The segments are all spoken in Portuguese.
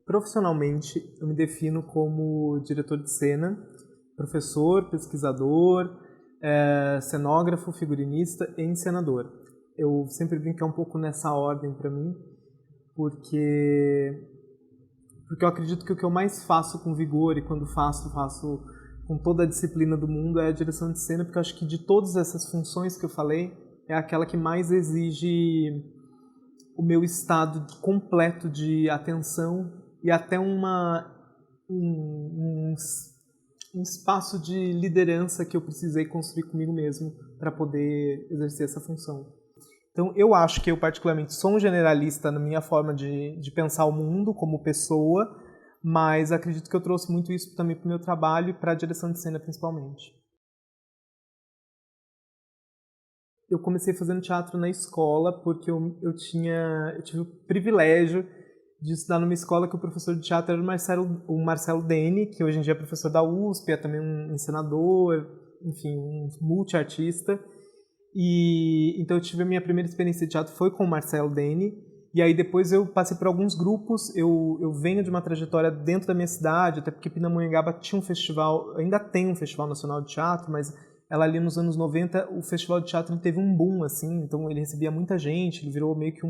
Profissionalmente, eu me defino como diretor de cena, professor, pesquisador, cenógrafo, figurinista e encenador. Eu sempre brinco que é um pouco nessa ordem para mim, porque eu acredito que o que eu mais faço com vigor e quando faço com toda a disciplina do mundo é a direção de cena, porque eu acho que de todas essas funções que eu falei, é aquela que mais exige o meu estado completo de atenção e até um espaço de liderança que eu precisei construir comigo mesmo para poder exercer essa função. Então, eu acho que eu particularmente sou um generalista na minha forma de pensar o mundo como pessoa, mas acredito que eu trouxe muito isso também para o meu trabalho e para a direção de cena principalmente. Eu comecei fazendo teatro na escola porque eu tive o privilégio de estudar numa escola que o professor de teatro era o Marcelo Dene, que hoje em dia é professor da USP, é também um encenador, enfim, um multiartista. E então eu tive a minha primeira experiência de teatro foi com o Marcelo Dene, e aí depois eu passei por alguns grupos. Eu venho de uma trajetória dentro da minha cidade, até porque Pindamonhangaba tinha um festival, ainda tem um festival nacional de teatro, mas ela ali nos anos 90, o festival de teatro ele teve um boom, assim, então ele recebia muita gente, ele virou meio que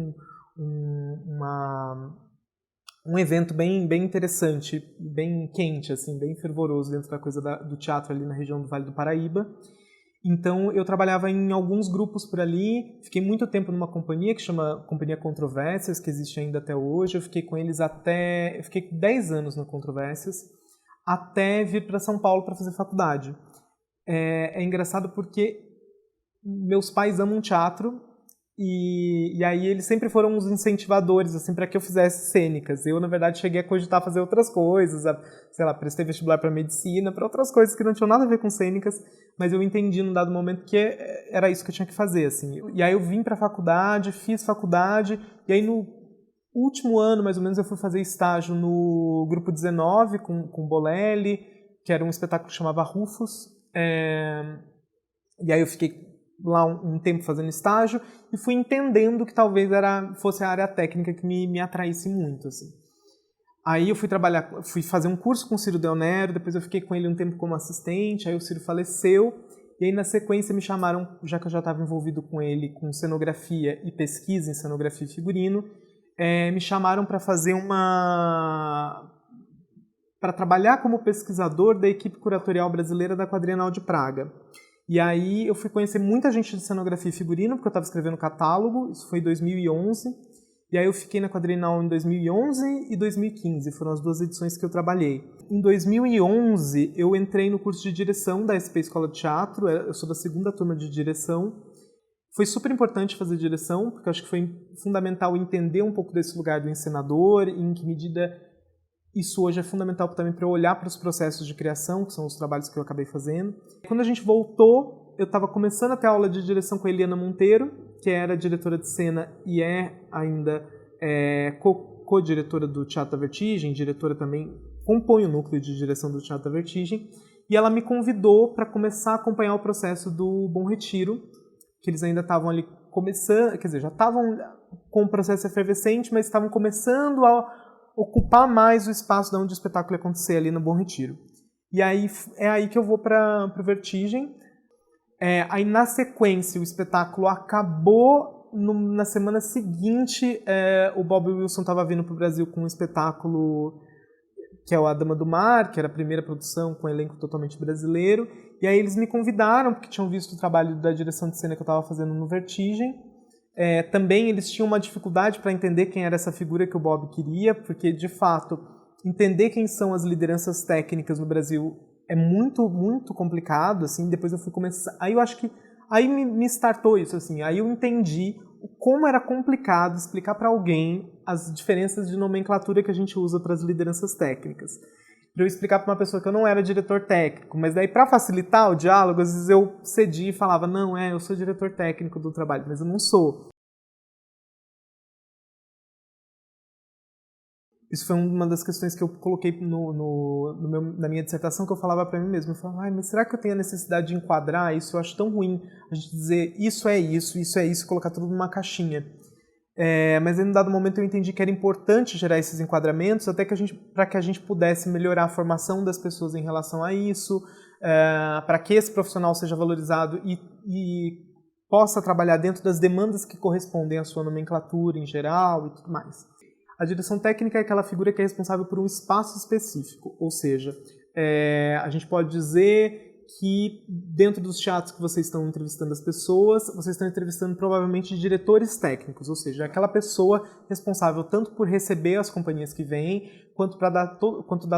um evento bem interessante, bem quente, assim, bem fervoroso dentro da coisa do teatro ali na região do Vale do Paraíba. Então eu trabalhava em alguns grupos por ali, fiquei muito tempo numa companhia que chama Companhia Controvérsias, que existe ainda até hoje. Eu fiquei com eles eu fiquei 10 anos na Controvérsias, até vir para São Paulo para fazer faculdade. É engraçado porque meus pais amam teatro, e aí eles sempre foram os incentivadores assim, para que eu fizesse cênicas. Eu, na verdade, cheguei a cogitar fazer outras coisas, sei lá, prestei vestibular para medicina, para outras coisas que não tinham nada a ver com cênicas, mas eu entendi num dado momento que era isso que eu tinha que fazer. Assim. E aí eu vim para a faculdade, fiz faculdade, e aí no último ano, mais ou menos, eu fui fazer estágio no Grupo 19 com Bolelli, que era um espetáculo que chamava Rufus, e aí eu fiquei lá um tempo fazendo estágio e fui entendendo que talvez fosse a área técnica que me atraísse muito, assim. Aí eu fui fazer um curso com o Ciro Del Nero, depois eu fiquei com ele um tempo como assistente, aí o Ciro faleceu, e aí na sequência me chamaram, já que eu já estava envolvido com ele, com cenografia e pesquisa em cenografia e figurino, me chamaram para fazer para trabalhar como pesquisador da equipe curatorial brasileira da Quadrienal de Praga. E aí eu fui conhecer muita gente de cenografia e figurino, porque eu estava escrevendo catálogo, isso foi em 2011, e aí eu fiquei na Quadrienal em 2011 e 2015, foram as 2 edições que eu trabalhei. Em 2011 eu entrei no curso de direção da SP Escola de Teatro, eu sou da 2ª turma de direção. Foi super importante fazer direção, porque eu acho que foi fundamental entender um pouco desse lugar do encenador, e em que medida isso hoje é fundamental também para eu olhar para os processos de criação, que são os trabalhos que eu acabei fazendo. Quando a gente voltou, eu estava começando a ter aula de direção com a Eliana Monteiro, que era diretora de cena e ainda co-diretora do Teatro da Vertigem, diretora também, compõe o núcleo de direção do Teatro da Vertigem, e ela me convidou para começar a acompanhar o processo do Bom Retiro, que eles ainda estavam ali começando, quer dizer, já estavam com o processo efervescente, mas estavam começando a ocupar mais o espaço de onde o espetáculo ia acontecer, ali no Bom Retiro. E aí é aí que eu vou para o Vertigem. Aí, na sequência, o espetáculo acabou. Na semana seguinte, o Bob Wilson estava vindo para o Brasil com um espetáculo que é o A Dama do Mar, que era a primeira produção com um elenco totalmente brasileiro. E aí eles me convidaram, porque tinham visto o trabalho da direção de cena que eu estava fazendo no Vertigem. Também eles tinham uma dificuldade para entender quem era essa figura que o Bob queria, porque, de fato, entender quem são as lideranças técnicas no Brasil é muito, muito complicado, assim. Depois eu fui começar... Aí eu acho que... Aí me startou isso, assim. Aí eu entendi como era complicado explicar para alguém as diferenças de nomenclatura que a gente usa para as lideranças técnicas. para eu explicar para uma pessoa que eu não era diretor técnico, mas daí para facilitar o diálogo, às vezes eu cedi e falava, não, eu sou diretor técnico do trabalho, mas eu não sou. Isso foi uma das questões que eu coloquei na minha dissertação, que eu falava para mim mesmo. Eu falava, mas será que eu tenho a necessidade de enquadrar isso? Eu acho tão ruim a gente dizer isso é isso, colocar tudo numa caixinha. Mas em um dado momento eu entendi que era importante gerar esses enquadramentos, até para que a gente pudesse melhorar a formação das pessoas em relação a isso, para que esse profissional seja valorizado e possa trabalhar dentro das demandas que correspondem à sua nomenclatura em geral e tudo mais. A direção técnica é aquela figura que é responsável por um espaço específico, ou seja, a gente pode dizer que dentro dos teatros que vocês estão entrevistando as pessoas, vocês estão entrevistando provavelmente diretores técnicos, ou seja, aquela pessoa responsável tanto por receber as companhias que vêm, quanto dar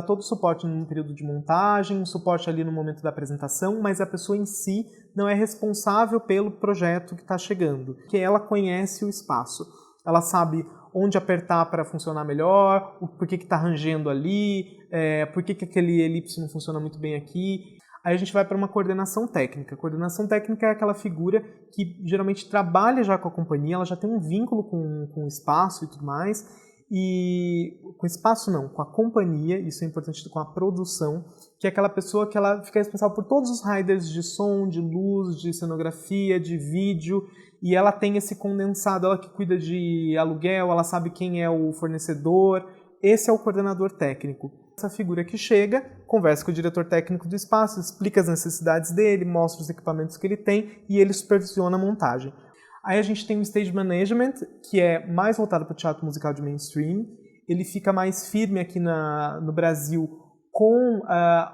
todo o suporte no período de montagem, um suporte ali no momento da apresentação, mas a pessoa em si não é responsável pelo projeto que está chegando, porque ela conhece o espaço, ela sabe onde apertar para funcionar melhor, por que está rangendo ali, por que aquele elipse não funciona muito bem aqui. Aí a gente vai para uma coordenação técnica. A coordenação técnica é aquela figura que geralmente trabalha já com a companhia, ela já tem um vínculo com o espaço e tudo mais, e com o espaço não, com a companhia, isso é importante, com a produção, que é aquela pessoa que ela fica responsável por todos os riders de som, de luz, de cenografia, de vídeo, e ela tem esse condensado, ela que cuida de aluguel, ela sabe quem é o fornecedor, esse é o coordenador técnico. Essa figura que chega, conversa com o diretor técnico do espaço, explica as necessidades dele, mostra os equipamentos que ele tem e ele supervisiona a montagem. Aí a gente tem o stage management, que é mais voltado para o teatro musical de mainstream, ele fica mais firme aqui no Brasil com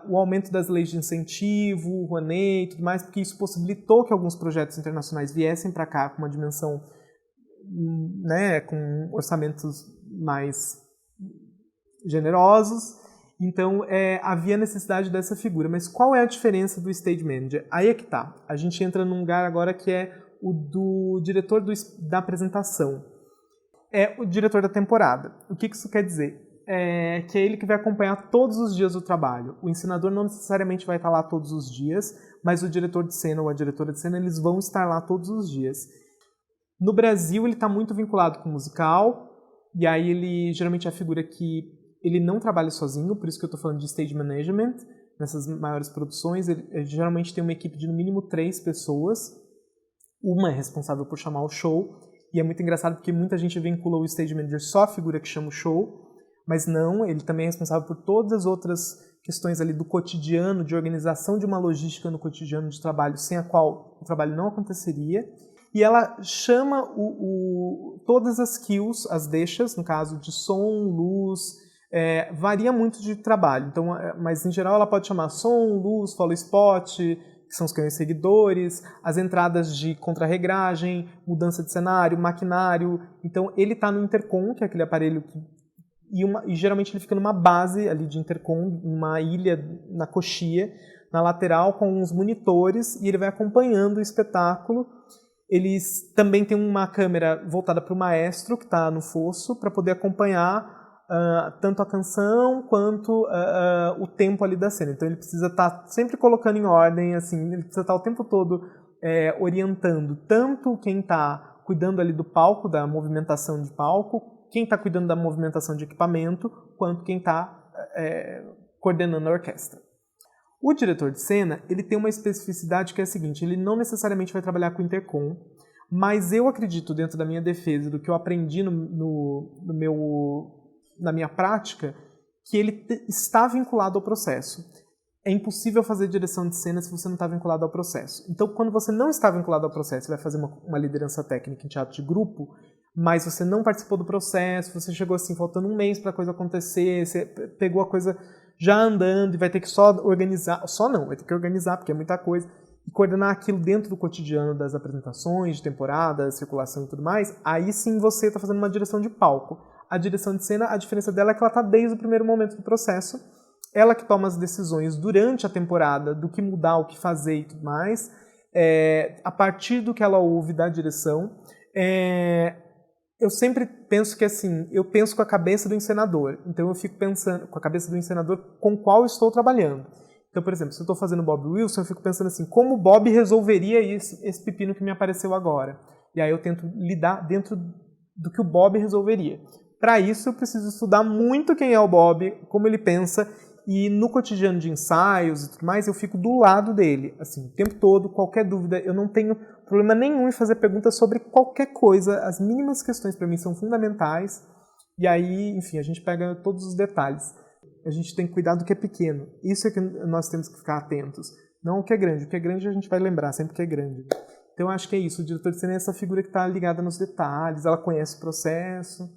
o aumento das leis de incentivo, o Rouanet e tudo mais, porque isso possibilitou que alguns projetos internacionais viessem para cá com uma dimensão, com orçamentos mais generosos. Então, havia necessidade dessa figura. Mas qual é a diferença do stage manager? Aí é que tá. A gente entra num lugar agora que é o do diretor da apresentação. É o diretor da temporada. O que isso quer dizer? Que é ele que vai acompanhar todos os dias o trabalho. O encenador não necessariamente vai estar lá todos os dias, mas o diretor de cena ou a diretora de cena, eles vão estar lá todos os dias. No Brasil, ele está muito vinculado com o musical, e aí ele geralmente é a figura que ele não trabalha sozinho, por isso que eu estou falando de stage management. Nessas maiores produções, ele geralmente tem uma equipe de no mínimo 3 pessoas. Uma é responsável por chamar o show, e é muito engraçado porque muita gente vincula o stage manager só a figura que chama o show, mas não, ele também é responsável por todas as outras questões ali do cotidiano, de organização de uma logística no cotidiano de trabalho, sem a qual o trabalho não aconteceria. E ela chama todas as kills, as deixas, no caso de som, luz, varia muito de trabalho. Então, mas em geral ela pode chamar som, luz, follow spot, que são os canhões seguidores, as entradas de contrarregragem, mudança de cenário, maquinário. Então ele está no intercom, que é aquele aparelho e geralmente ele fica numa base ali de intercom, numa ilha na coxia, na lateral, com uns monitores, e ele vai acompanhando o espetáculo. Eles também têm uma câmera voltada para o maestro, que está no fosso, para poder acompanhar tanto a canção quanto o tempo ali da cena. Então ele precisa estar sempre colocando em ordem, assim, ele precisa estar o tempo todo orientando tanto quem está cuidando ali do palco, da movimentação de palco, quem está cuidando da movimentação de equipamento, quanto quem está coordenando a orquestra. O diretor de cena, ele tem uma especificidade que é a seguinte, ele não necessariamente vai trabalhar com intercom, mas eu acredito, dentro da minha defesa, do que eu aprendi na minha prática, que ele está vinculado ao processo. É impossível fazer direção de cena se você não está vinculado ao processo. Então, quando você não está vinculado ao processo, você vai fazer uma liderança técnica em teatro de grupo, mas você não participou do processo, você chegou assim, faltando um mês para a coisa acontecer, você pegou a coisa já andando e vai ter que só organizar, vai ter que organizar, porque é muita coisa, e coordenar aquilo dentro do cotidiano das apresentações, de temporada, circulação e tudo mais, aí sim você está fazendo uma direção de palco. A direção de cena, a diferença dela é que ela está desde o primeiro momento do processo, ela que toma as decisões durante a temporada, do que mudar, o que fazer e tudo mais, a partir do que ela ouve da direção, eu sempre penso que, assim, eu penso com a cabeça do encenador. Então, eu fico pensando com a cabeça do encenador com o qual eu estou trabalhando. Então, por exemplo, se eu estou fazendo Bob Wilson, eu fico pensando assim, como o Bob resolveria esse pepino que me apareceu agora? E aí eu tento lidar dentro do que o Bob resolveria. Para isso, eu preciso estudar muito quem é o Bob, como ele pensa, e no cotidiano de ensaios e tudo mais, eu fico do lado dele, assim, o tempo todo, qualquer dúvida, eu não tenho problema nenhum em fazer perguntas sobre qualquer coisa, as mínimas questões para mim são fundamentais, e aí, enfim, a gente pega todos os detalhes. A gente tem que cuidar do que é pequeno, isso é que nós temos que ficar atentos, não o que é grande a gente vai lembrar sempre que é grande. Então eu acho que é isso, o diretor de cena é essa figura que está ligada nos detalhes, ela conhece o processo.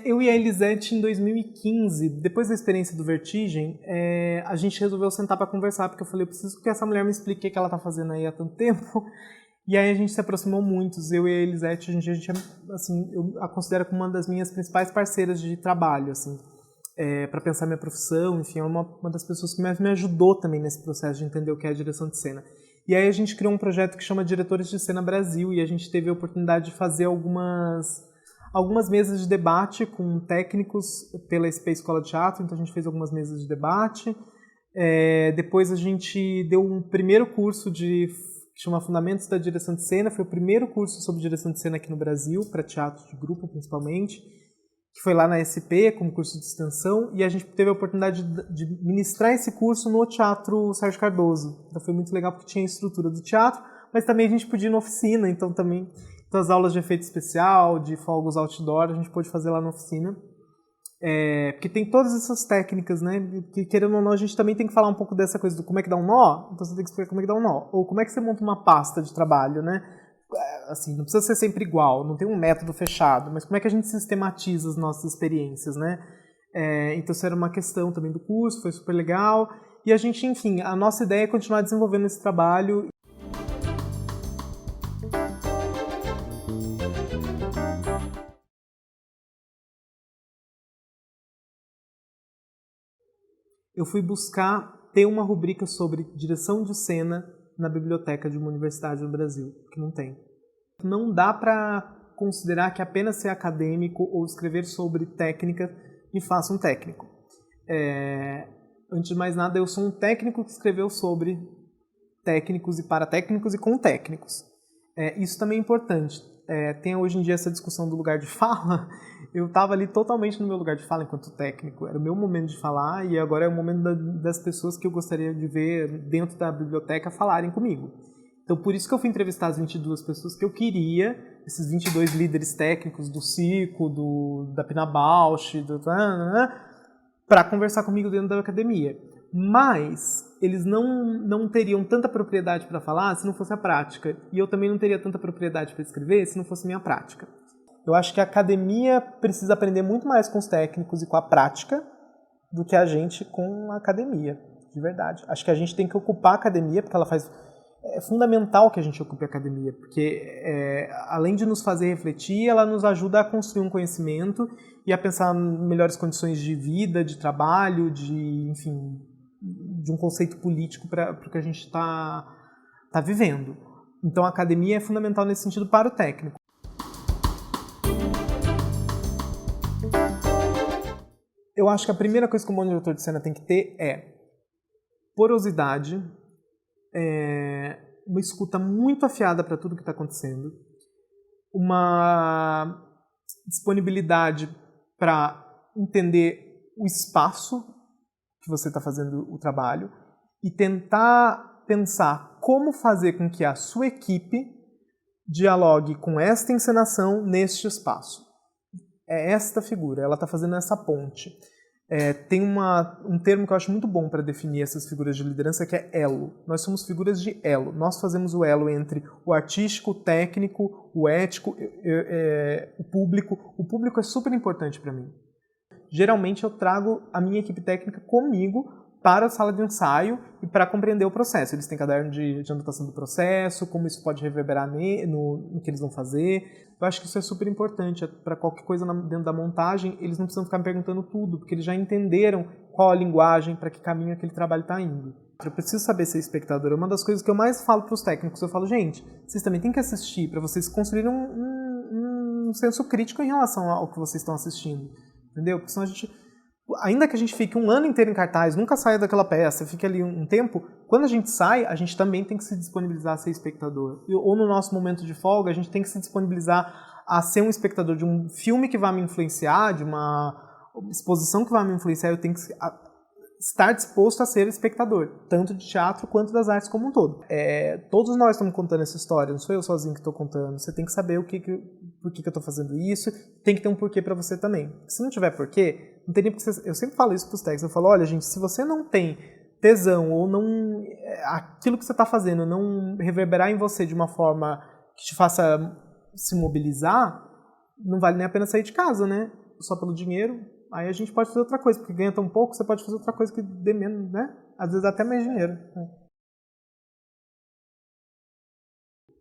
Eu e a Elisete, em 2015, depois da experiência do Vertigem, a gente resolveu sentar para conversar, porque eu falei, eu preciso que essa mulher me explique o que ela está fazendo aí há tanto tempo. E aí a gente se aproximou muito, eu e a Elisete, a gente assim, eu a considero como uma das minhas principais parceiras de trabalho, assim, para pensar minha profissão, enfim, é uma das pessoas que mais me ajudou também nesse processo de entender o que é a direção de cena. E aí a gente criou um projeto que chama Diretores de Cena Brasil, e a gente teve a oportunidade de fazer algumas mesas de debate com técnicos pela SP Escola de Teatro, então a gente fez algumas mesas de debate. Depois a gente deu um primeiro curso que chama Fundamentos da Direção de Cena, foi o primeiro curso sobre direção de cena aqui no Brasil, para teatro de grupo principalmente, que foi lá na SP, como curso de extensão, e a gente teve a oportunidade de ministrar esse curso no Teatro Sérgio Cardoso. Então foi muito legal porque tinha a estrutura do teatro, mas também a gente podia ir na oficina, então as aulas de efeito especial, de fogos outdoor, a gente pôde fazer lá na oficina. Porque tem todas essas técnicas, né? Que, querendo ou não, a gente também tem que falar um pouco dessa coisa do como é que dá um nó, então você tem que explicar como é que dá um nó. Ou como é que você monta uma pasta de trabalho, né? Assim, não precisa ser sempre igual, não tem um método fechado, mas como é que a gente sistematiza as nossas experiências, né? Então isso era uma questão também do curso, foi super legal. E a gente, enfim, a nossa ideia é continuar desenvolvendo esse trabalho. Eu fui buscar ter uma rubrica sobre direção de cena na biblioteca de uma universidade no Brasil, que não tem. Não dá para considerar que apenas ser acadêmico ou escrever sobre técnica me faça um técnico. Antes de mais nada, eu sou um técnico que escreveu sobre técnicos e para técnicos e com técnicos. Isso também é importante. Tem hoje em dia essa discussão do lugar de fala. Eu estava ali totalmente no meu lugar de fala enquanto técnico. Era o meu momento de falar e agora é o momento das pessoas que eu gostaria de ver dentro da biblioteca falarem comigo. Então, por isso que eu fui entrevistar as 22 pessoas que eu queria, esses 22 líderes técnicos do circo, da Pina Bausch, para conversar comigo dentro da academia. Mas eles não teriam tanta propriedade para falar se não fosse a prática. E eu também não teria tanta propriedade para escrever se não fosse minha prática. Eu acho que a academia precisa aprender muito mais com os técnicos e com a prática do que a gente com a academia, de verdade. Acho que a gente tem que ocupar a academia, porque ela faz... É fundamental que a gente ocupe a academia, porque além de nos fazer refletir, ela nos ajuda a construir um conhecimento e a pensar em melhores condições de vida, de trabalho, enfim, de um conceito político para o que a gente está vivendo. Então a academia é fundamental nesse sentido para o técnico. Eu acho que a primeira coisa que um bom diretor de cena tem que ter é porosidade, uma escuta muito afiada para tudo que está acontecendo, uma disponibilidade para entender o espaço que você está fazendo o trabalho e tentar pensar como fazer com que a sua equipe dialogue com esta encenação neste espaço. É esta figura, ela está fazendo essa ponte. Tem um termo que eu acho muito bom para definir essas figuras de liderança, que é elo. Nós somos figuras de elo. Nós fazemos o elo entre o artístico, o técnico, o ético, o público. O público é super importante para mim. Geralmente eu trago a minha equipe técnica comigo para a sala de ensaio e para compreender o processo. Eles têm caderno de anotação do processo, como isso pode reverberar no que eles vão fazer. Eu acho que isso é super importante. Para qualquer coisa dentro da montagem, eles não precisam ficar me perguntando tudo, porque eles já entenderam qual a linguagem, para que caminho aquele trabalho está indo. Eu preciso saber ser espectador. É uma das coisas que eu mais falo para os técnicos. Eu falo, gente, vocês também têm que assistir para vocês construírem um senso crítico em relação ao que vocês estão assistindo. Entendeu? Porque senão a gente, ainda que a gente fique um ano inteiro em cartaz, nunca saia daquela peça, fique ali um tempo, quando a gente sai, a gente também tem que se disponibilizar a ser espectador. Ou no nosso momento de folga, a gente tem que se disponibilizar a ser um espectador de um filme que vai me influenciar, de uma exposição que vai me influenciar. Eu tenho que estar disposto a ser espectador, tanto de teatro quanto das artes como um todo. Todos nós estamos contando essa história, não sou eu sozinho que estou contando. Você tem que saber por que eu estou fazendo isso, tem que ter um porquê para você também. Se não tiver porquê, não tem nem porque eu sempre falo isso para os técnicos, eu falo, olha gente, se você não tem tesão ou não aquilo que você está fazendo não reverberar em você de uma forma que te faça se mobilizar, não vale nem a pena sair de casa, né? Só pelo dinheiro. Aí a gente pode fazer outra coisa, porque ganha tão pouco, você pode fazer outra coisa que dê menos, né? Às vezes até mais dinheiro.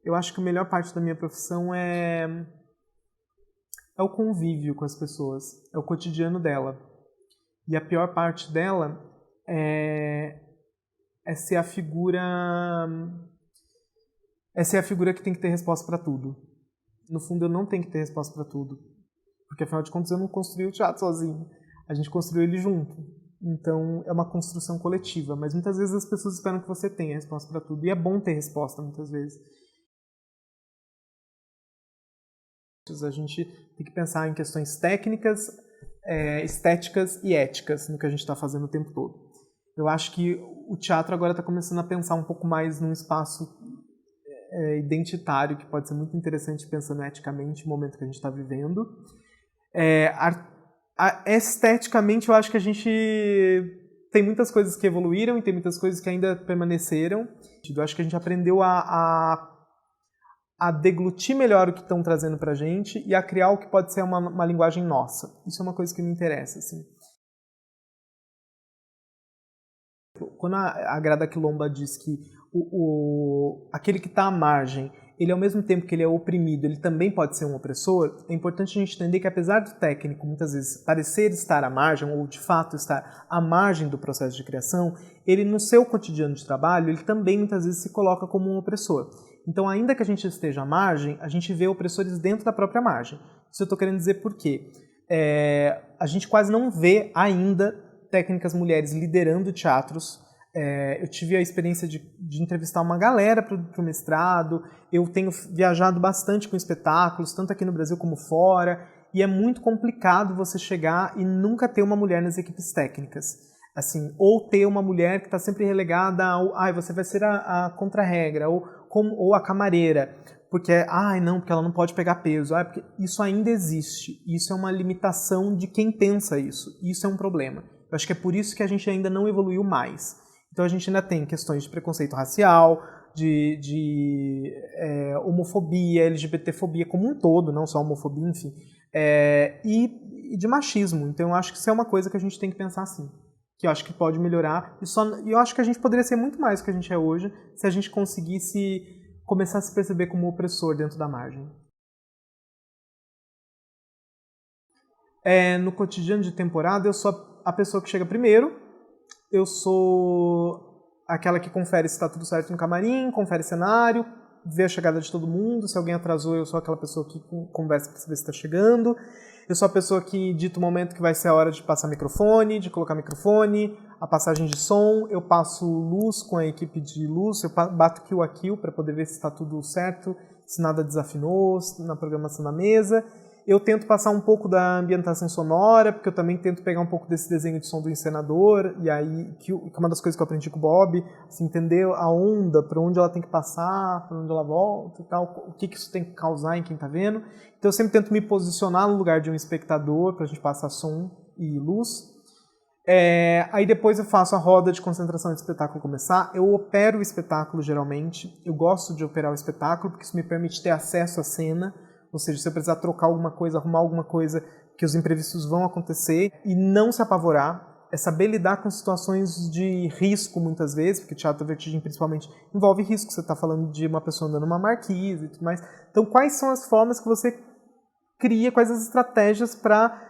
Eu acho que a melhor parte da minha profissão é o convívio com as pessoas, é o cotidiano dela. E a pior parte dela é ser a figura que tem que ter resposta para tudo. No fundo, eu não tenho que ter resposta para tudo. Porque, afinal de contas, eu não construí o teatro sozinho. A gente construiu ele junto. Então, é uma construção coletiva. Mas, muitas vezes, as pessoas esperam que você tenha resposta para tudo. E é bom ter resposta, muitas vezes. A gente tem que pensar em questões técnicas, estéticas e éticas no que a gente está fazendo o tempo todo. Eu acho que o teatro agora está começando a pensar um pouco mais num espaço identitário, que pode ser muito interessante pensando eticamente no momento que a gente está vivendo. Esteticamente, eu acho que a gente tem muitas coisas que evoluíram e tem muitas coisas que ainda permaneceram. Eu acho que a gente aprendeu a deglutir melhor o que estão trazendo pra gente e a criar o que pode ser uma linguagem nossa. Isso é uma coisa que me interessa, assim. Quando a Grada Quilomba diz que aquele que está à margem, ele ao mesmo tempo que ele é oprimido, ele também pode ser um opressor, é importante a gente entender que apesar do técnico muitas vezes parecer estar à margem, ou de fato estar à margem do processo de criação, ele no seu cotidiano de trabalho, ele também muitas vezes se coloca como um opressor. Então, ainda que a gente esteja à margem, a gente vê opressores dentro da própria margem. Isso eu estou querendo dizer por quê? A gente quase não vê ainda técnicas mulheres liderando teatros. Eu tive a experiência de entrevistar uma galera para o mestrado, eu tenho viajado bastante com espetáculos, tanto aqui no Brasil como fora, e é muito complicado você chegar e nunca ter uma mulher nas equipes técnicas. Assim, ou ter uma mulher que está sempre relegada ao você vai ser a contra-regra, ou a camareira, porque porque ela não pode pegar peso. Porque isso ainda existe, isso é uma limitação de quem pensa isso, isso é um problema. Eu acho que é por isso que a gente ainda não evoluiu mais. Então a gente ainda tem questões de preconceito racial, de homofobia, LGBTfobia como um todo, não só homofobia, enfim, e de machismo. Então eu acho que isso é uma coisa que a gente tem que pensar assim, que eu acho que pode melhorar, e eu acho que a gente poderia ser muito mais do que a gente é hoje se a gente conseguisse começar a se perceber como opressor dentro da margem. No cotidiano de temporada, eu sou a pessoa que chega primeiro, eu sou aquela que confere se está tudo certo no camarim, confere cenário, vê a chegada de todo mundo, se alguém atrasou, eu sou aquela pessoa que conversa para saber se está chegando. Eu sou a pessoa que dita o momento que vai ser a hora de passar microfone, de colocar microfone, a passagem de som, eu passo luz com a equipe de luz, eu bato kill a kill para poder ver se está tudo certo, se nada desafinou, na programação da mesa. Eu tento passar um pouco da ambientação sonora, porque eu também tento pegar um pouco desse desenho de som do encenador, e aí, que é uma das coisas que eu aprendi com o Bob, assim, entender a onda, para onde ela tem que passar, para onde ela volta e tal, o que isso tem que causar em quem está vendo. Então eu sempre tento me posicionar no lugar de um espectador, para a gente passar som e luz. Aí depois eu faço a roda de concentração do espetáculo começar, eu opero o espetáculo geralmente, eu gosto de operar o espetáculo, porque isso me permite ter acesso à cena. Ou seja, se eu precisar trocar alguma coisa, arrumar alguma coisa, que os imprevistos vão acontecer, e não se apavorar, é saber lidar com situações de risco muitas vezes, porque teatro vertigem principalmente envolve risco, você está falando de uma pessoa andando numa marquise e tudo mais. Então, quais são as formas que você cria, quais as estratégias para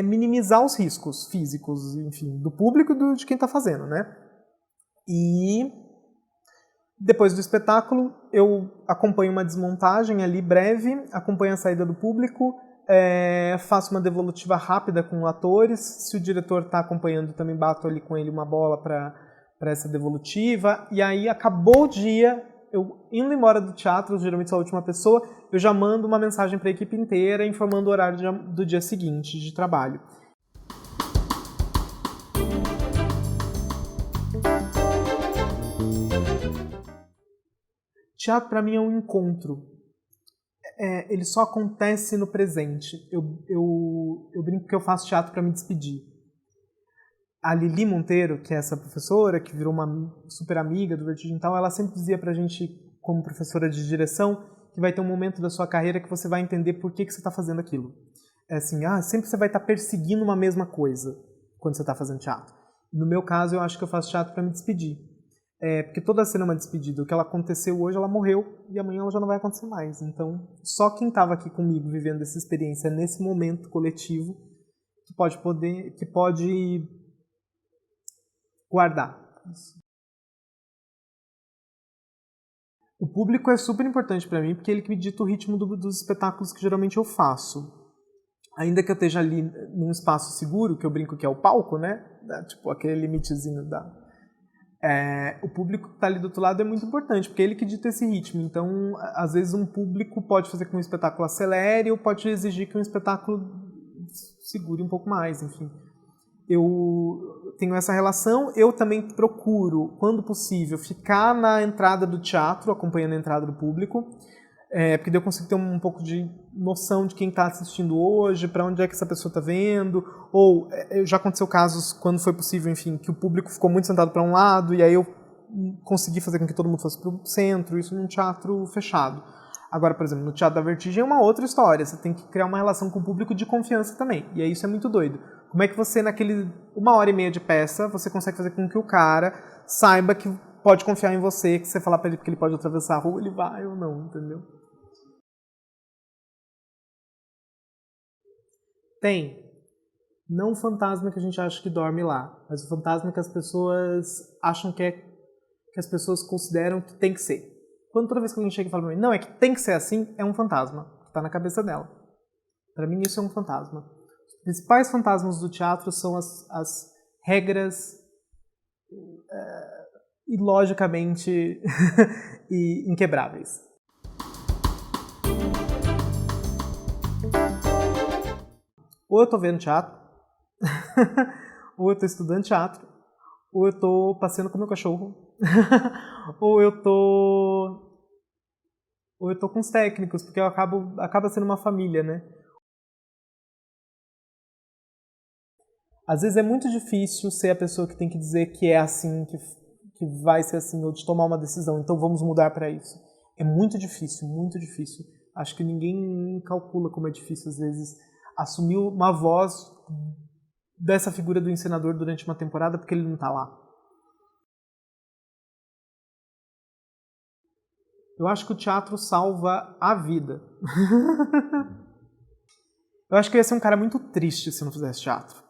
minimizar os riscos físicos, enfim, do público e de quem está fazendo, né? E depois do espetáculo, eu acompanho uma desmontagem ali breve, acompanho a saída do público, faço uma devolutiva rápida com atores. Se o diretor está acompanhando, também bato ali com ele uma bola para essa devolutiva. E aí acabou o dia, eu indo embora do teatro, geralmente sou a última pessoa, eu já mando uma mensagem para a equipe inteira informando o horário do dia seguinte de trabalho. Teatro para mim é um encontro. Ele só acontece no presente. Eu brinco que eu faço teatro para me despedir. A Lili Monteiro, que é essa professora, que virou uma super amiga do Vertigem e tal, ela sempre dizia pra gente, como professora de direção, que vai ter um momento da sua carreira que você vai entender por que você está fazendo aquilo. É assim, sempre você vai estar perseguindo uma mesma coisa quando você está fazendo teatro. No meu caso, eu acho que eu faço teatro para me despedir. Porque toda cena é uma despedida. O que ela aconteceu hoje, ela morreu, e amanhã ela já não vai acontecer mais. Então, só quem estava aqui comigo, vivendo essa experiência nesse momento coletivo, que pode guardar. O público é super importante para mim, porque ele que me dita o ritmo dos espetáculos que geralmente eu faço. Ainda que eu esteja ali num espaço seguro, que eu brinco que é o palco, né? Tipo, aquele limitezinho o público que está ali do outro lado é muito importante, porque é ele que dita esse ritmo. Então, às vezes um público pode fazer com que um espetáculo acelere ou pode exigir que um espetáculo segure um pouco mais, enfim. Eu tenho essa relação. Eu também procuro, quando possível, ficar na entrada do teatro, acompanhando a entrada do público, porque daí eu consigo ter um pouco de noção de quem está assistindo hoje, para onde é que essa pessoa está vendo, ou já aconteceu casos, quando foi possível, enfim, que o público ficou muito sentado para um lado, e aí eu consegui fazer com que todo mundo fosse para o centro, isso num teatro fechado. Agora, por exemplo, no Teatro da Vertigem é uma outra história, você tem que criar uma relação com o público de confiança também, e aí isso é muito doido. Como é que você, naquele 1h30 de peça, você consegue fazer com que o cara saiba que pode confiar em você, que você falar para ele que ele pode atravessar a rua, ele vai ou não, entendeu? Tem. Não o fantasma que a gente acha que dorme lá, mas o fantasma que as pessoas acham que as pessoas consideram que tem que ser. Quando toda vez que alguém chega e fala pra mim, não, é que tem que ser assim, é um fantasma, que tá na cabeça dela. Para mim isso é um fantasma. Os principais fantasmas do teatro são as regras ilogicamente e inquebráveis. Ou eu tô vendo teatro, ou eu tô estudando teatro, ou eu tô passeando com meu cachorro, ou eu tô com os técnicos, porque acaba sendo uma família, né? Às vezes é muito difícil ser a pessoa que tem que dizer que é assim, que vai ser assim, ou de tomar uma decisão, então vamos mudar para isso. É muito difícil, muito difícil. Acho que ninguém calcula como é difícil, às vezes, assumir uma voz dessa figura do encenador durante uma temporada porque ele não tá lá. Eu acho que o teatro salva a vida. Eu acho que eu ia ser um cara muito triste se eu não fizesse teatro.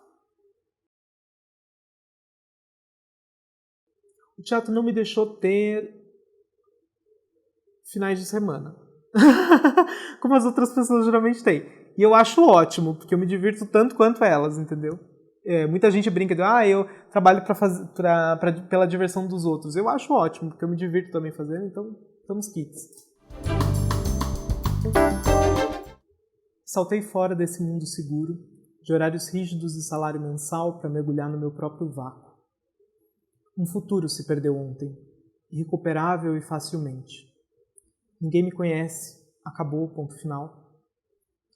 O teatro não me deixou ter finais de semana. Como as outras pessoas geralmente têm. E eu acho ótimo, porque eu me divirto tanto quanto elas, entendeu? Muita gente brinca de, eu trabalho pela diversão dos outros. Eu acho ótimo, porque eu me divirto também fazendo, então estamos quites. Saltei fora desse mundo seguro, de horários rígidos e salário mensal para mergulhar no meu próprio vácuo. Um futuro se perdeu ontem, irrecuperável e facilmente. Ninguém me conhece, acabou, ponto final.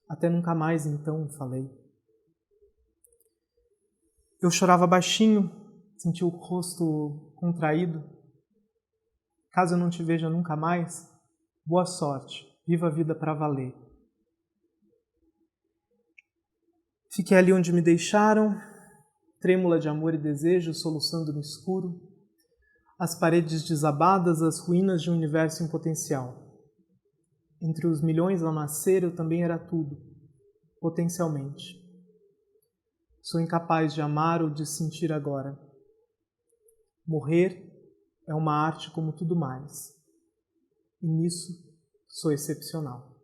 Até nunca mais, então, falei. Eu chorava baixinho, senti o rosto contraído. Caso eu não te veja nunca mais, boa sorte, viva a vida para valer. Fiquei ali onde me deixaram, trêmula de amor e desejo, soluçando no escuro. As paredes desabadas, as ruínas de um universo em potencial. Entre os milhões ao nascer, eu também era tudo, potencialmente. Sou incapaz de amar ou de sentir agora. Morrer é uma arte como tudo mais. E nisso sou excepcional.